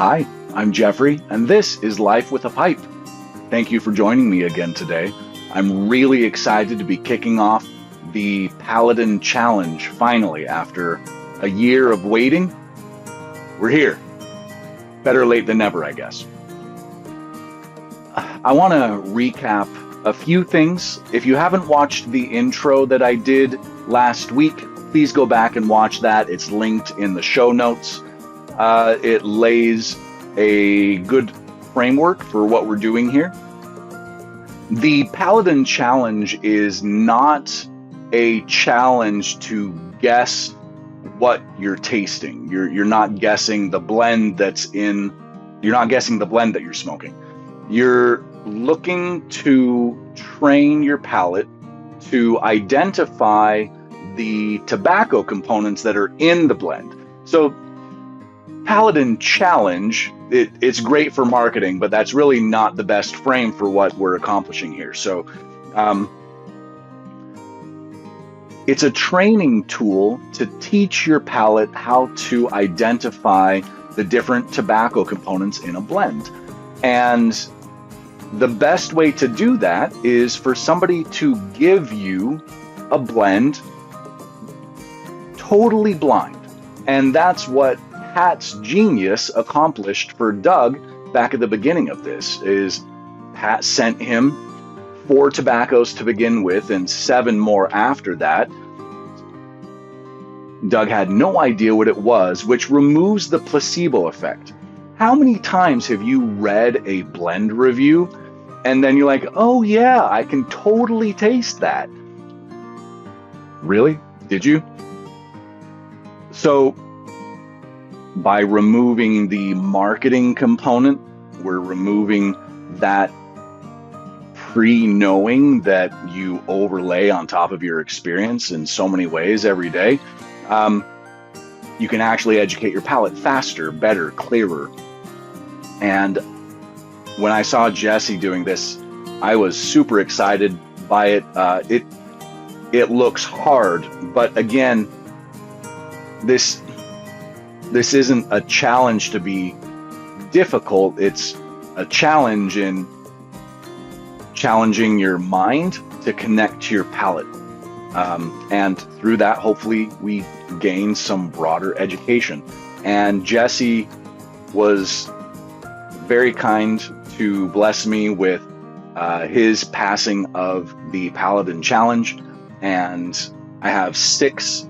Hi, I'm Jeffrey, and this is Life with a Pipe. Thank you for joining me again today. I'm really excited to be kicking off the Paladin Challenge finally after a year of waiting. We're here. Better late than never, I guess. I want to recap a few things. If you haven't watched the intro that I did last week, please go back and watch that. It's linked in the show notes. It lays a good framework for what we're doing here. The Paladin Challenge is not a challenge to guess what you're tasting. You're not guessing the blend you're not guessing the blend that you're smoking. You're looking to train your palate to identify the tobacco components that are in the blend. So Paladin Challenge, it's great for marketing, but that's really not the best frame for what we're accomplishing here. So it's a training tool to teach your palate how to identify the different tobacco components in a blend. And the best way to do that is for somebody to give you a blend totally blind. And that's what Pat's genius accomplished for Doug back at the beginning of this. Is Pat sent him 4 tobaccos to begin with and 7 more after that. Doug had no idea what it was, which removes the placebo effect. How many times have you read a blend review and then you're like, oh yeah, I can totally taste that? Really? Did you? So by removing the marketing component, we're removing that pre-knowing that you overlay on top of your experience in so many ways every day. You can actually educate your palate faster, better, clearer. And when I saw Jesse doing this, I was super excited by it. It looks hard, but again, this isn't a challenge to be difficult. It's a challenge in challenging your mind to connect to your palate. And through that, hopefully, we gain some broader education. And Jesse was very kind to bless me with his passing of the Paladin Challenge. And I have 6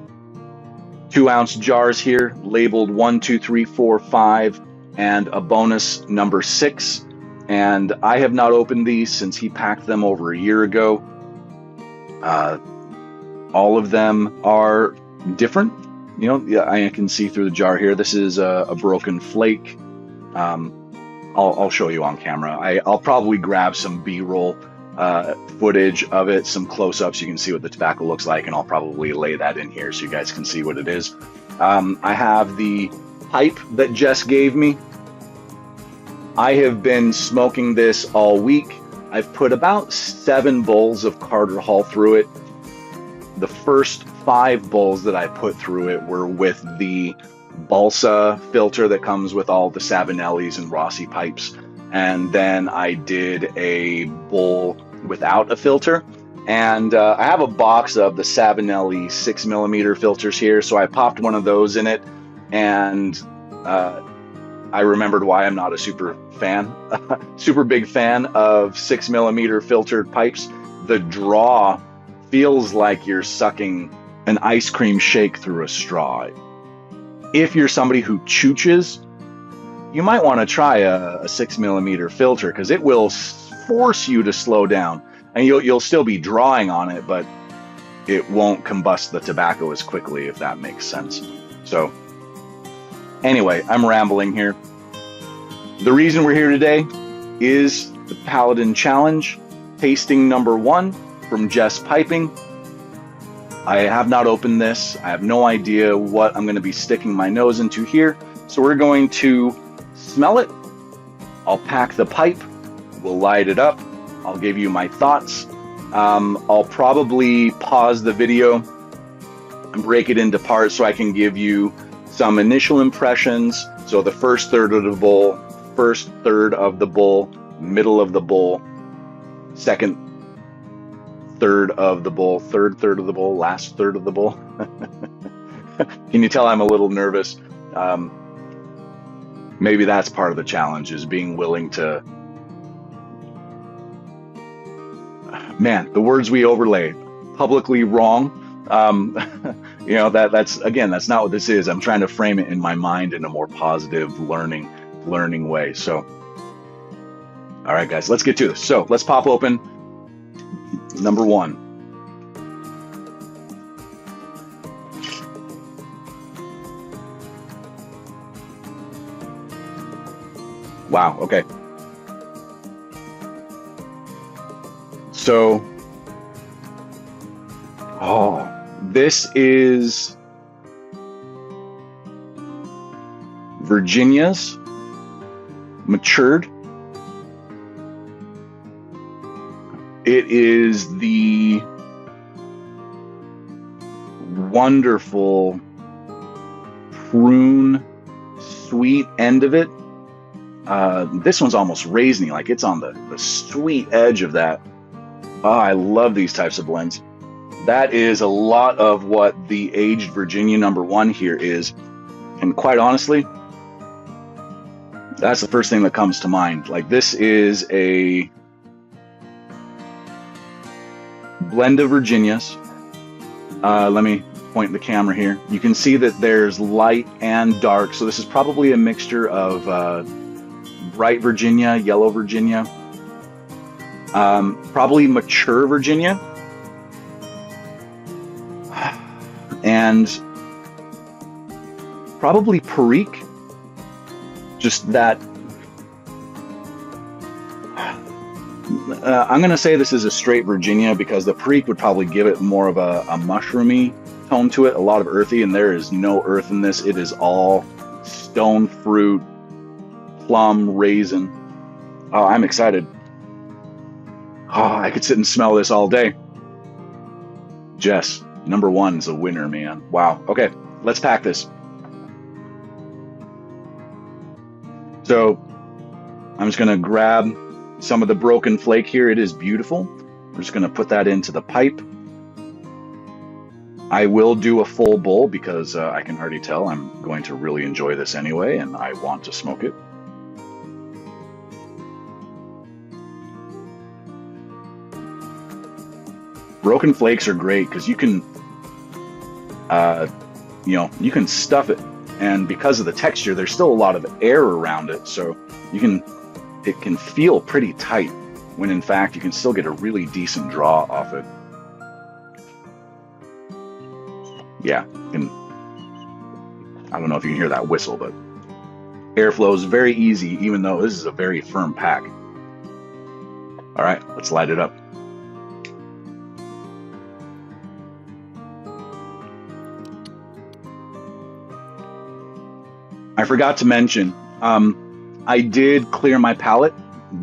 2-ounce jars here labeled 1, 2, 3, 4, 5, and a bonus number 6. And I have not opened these since he packed them over a year ago. All of them are different. You know, yeah, I can see through the jar here. This is a broken flake. I'll show you on camera. I'll probably grab some B-roll footage of it, some close-ups. You can see what the tobacco looks like, and I'll probably lay that in here so you guys can see what it is. I have the pipe that Jess gave me. I have been smoking this all week. I've put about 7 bowls of Carter Hall through it. The first 5 bowls that I put through it were with the balsa filter that comes with all the Savinellis and Rossi pipes. And then I did a bowl without a filter. And I have a box of the Savinelli 6mm filters here. So I popped one of those in it. And I remembered why I'm not a super big fan of 6mm filtered pipes. The draw feels like you're sucking an ice cream shake through a straw. If you're somebody who chooches, you might want to try a 6mm filter because it will force you to slow down, and you'll still be drawing on it, but it won't combust the tobacco as quickly, if that makes sense. So anyway, I'm rambling here. The reason we're here today is the Paladin Challenge, tasting number 1 from Jess Piping. I have not opened this. I have no idea what I'm going to be sticking my nose into here. So we're going to smell it. I'll pack the pipe. We'll light it up. I'll give you my thoughts. I'll probably pause the video and break it into parts so I can give you some initial impressions. So the first third of the bowl, middle of the bowl, second third of the bowl, third third of the bowl, last third of the bowl. Can you tell I'm a little nervous? Maybe that's part of the challenge, is being willing to, man, the words we overlay, publicly wrong. You know, that's not what this is. I'm trying to frame it in my mind in a more positive learning way. So, all right, guys, let's get to this. So let's pop open number one. Wow, okay. So, this is Virginia's matured. It is the wonderful prune sweet end of it. This one's almost raisiny, like it's on the sweet edge of that. Oh, I love these types of blends. That is a lot of what the aged Virginia number one here is. And quite honestly, that's the first thing that comes to mind. Like, this is a blend of Virginias. Let me point the camera here. You can see that there's light and dark. So this is probably a mixture of bright Virginia, yellow Virginia, probably mature Virginia, and probably Perique. Just that. I'm going to say this is a straight Virginia because the Perique would probably give it more of a mushroomy tone to it, a lot of earthy, and there is no earth in this. It is all stone fruit, plum, raisin. Oh, I'm excited. Oh, I could sit and smell this all day. Jess, number one's a winner, man. Wow. Okay, let's pack this. So I'm just going to grab some of the broken flake here. It is beautiful. We're just going to put that into the pipe. I will do a full bowl because I can already tell I'm going to really enjoy this anyway, and I want to smoke it. Broken flakes are great because you can, you can stuff it, and because of the texture, there's still a lot of air around it, so it can feel pretty tight when in fact you can still get a really decent draw off it. Yeah, I don't know if you can hear that whistle, but airflow is very easy, even though this is a very firm pack. All right, let's light it up. I forgot to mention, I did clear my palate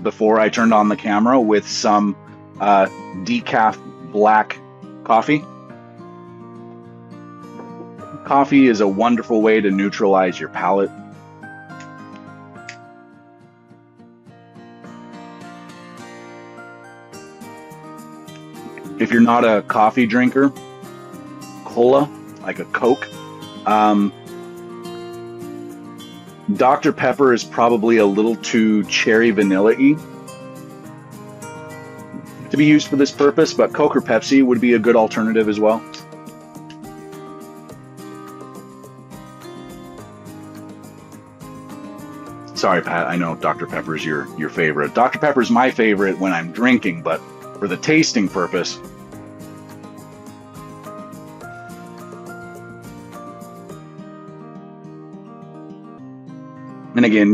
before I turned on the camera with some decaf black coffee. Coffee is a wonderful way to neutralize your palate. If you're not a coffee drinker, cola, like a Coke, Dr. Pepper is probably a little too cherry vanilla-y to be used for this purpose, but Coke or Pepsi would be a good alternative as well. Sorry, Pat, I know Dr. Pepper is your favorite. Dr. Pepper is my favorite when I'm drinking, but for the tasting purpose, and again,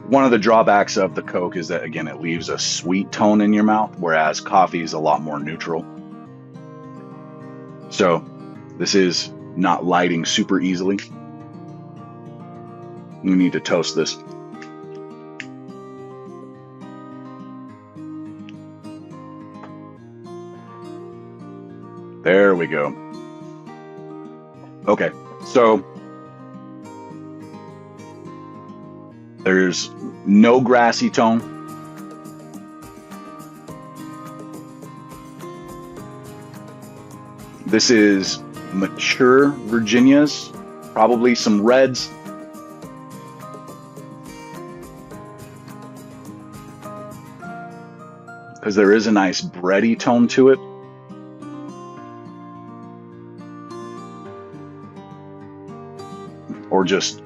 one of the drawbacks of the Coke is that, again, it leaves a sweet tone in your mouth, whereas coffee is a lot more neutral. So this is not lighting super easily. We need to toast this. There we go. Okay, so There's no grassy tone. This is mature Virginias, probably some reds. Because there is a nice bready tone to it. Or just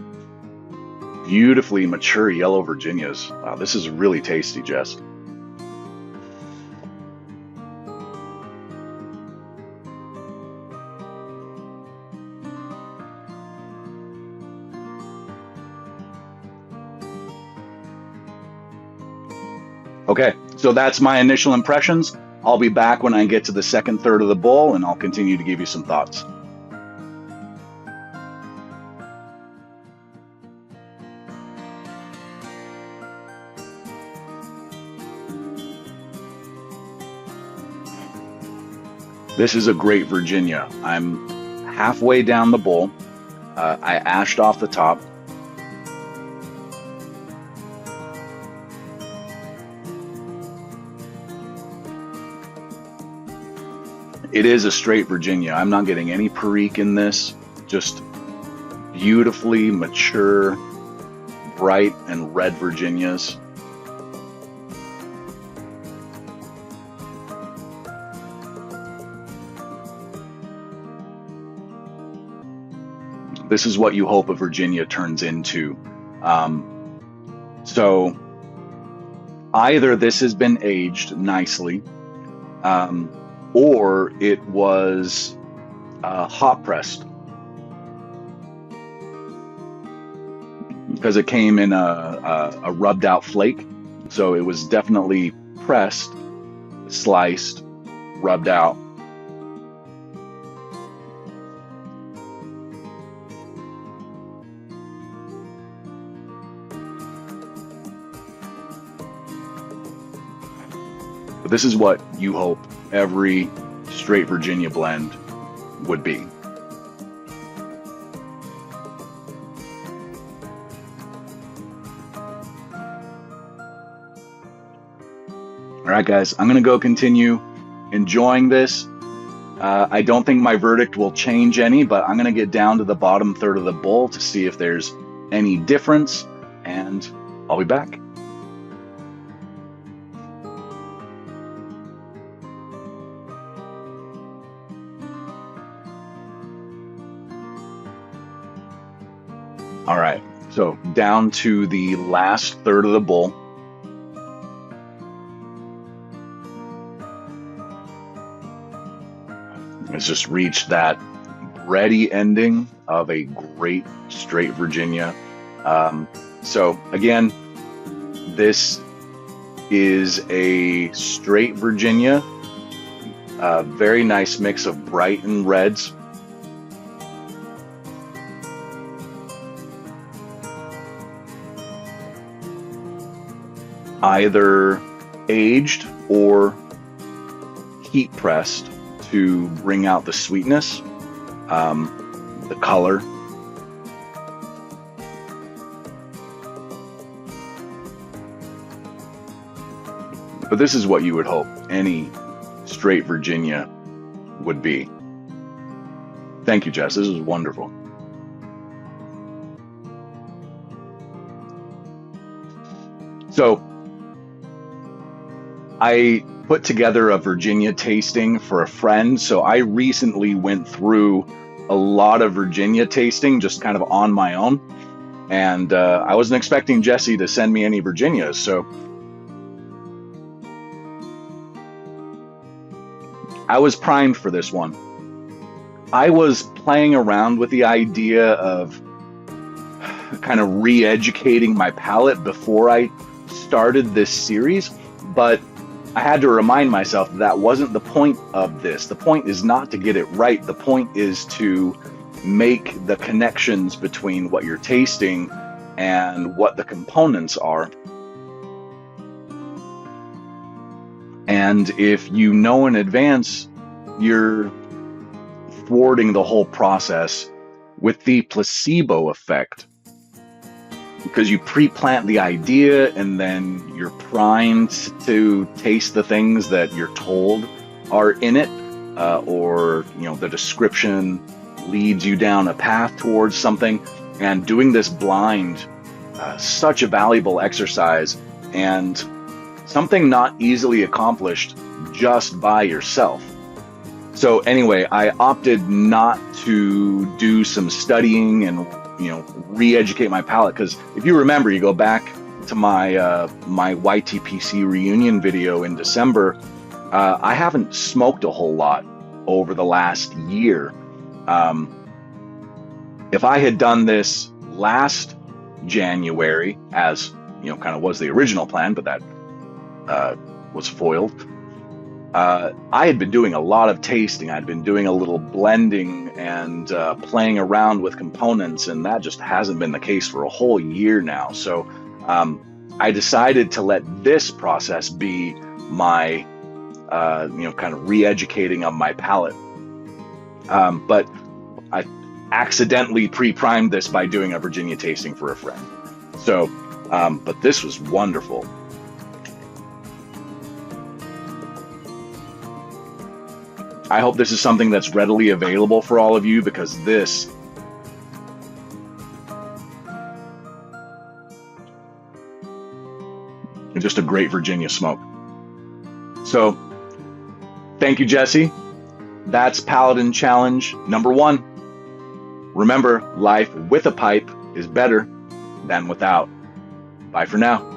beautifully mature yellow Virginias. Wow, this is really tasty, Jess. Okay, so that's my initial impressions. I'll be back when I get to the second third of the bowl, and I'll continue to give you some thoughts. This is a great Virginia. I'm halfway down the bowl. I ashed off the top. It is a straight Virginia. I'm not getting any perique in this. Just beautifully mature, bright and red Virginias. This is what you hope a Virginia turns into. So either this has been aged nicely, or it was hot pressed, because it came in a rubbed out flake. So it was definitely pressed, sliced, rubbed out. But this is what you hope every straight Virginia blend would be. All right, guys, I'm going to go continue enjoying this. I don't think my verdict will change any, but I'm going to get down to the bottom third of the bowl to see if there's any difference, and I'll be back. All right, so down to the last third of the bowl. It's just reached that bready ending of a great straight Virginia. So again, this is a straight Virginia, a very nice mix of bright and reds. Either aged or heat pressed to bring out the sweetness, the color. But this is what you would hope any straight Virginia would be. Thank you, Jess. This was wonderful. So I put together a Virginia tasting for a friend. So I recently went through a lot of Virginia tasting just kind of on my own. And I wasn't expecting Jesse to send me any Virginias. So I was primed for this one. I was playing around with the idea of kind of re-educating my palate before I started this series, but I had to remind myself that wasn't the point of this. The point is not to get it right. The point is to make the connections between what you're tasting and what the components are. And if you know in advance, you're thwarting the whole process with the placebo effect. because you pre-plant the idea and then you're primed to taste the things that you're told are in it, or the description leads you down a path towards something. And doing this blind, such a valuable exercise and something not easily accomplished just by yourself. So anyway, I opted not to do some studying and re-educate my palate, because if you remember, you go back to my my YTPC reunion video in December, I haven't smoked a whole lot over the last year. If I had done this last January, as kind of was the original plan, but that was foiled. I had been doing a lot of tasting. I'd been doing a little blending and playing around with components, and that just hasn't been the case for a whole year now. So I decided to let this process be my, kind of re-educating of my palate. But I accidentally pre-primed this by doing a Virginia tasting for a friend. So, but this was wonderful. I hope this is something that's readily available for all of you, because this is just a great Virginia smoke. So, thank you, Jesse. That's Paladin Challenge number 1. Remember, life with a pipe is better than without. Bye for now.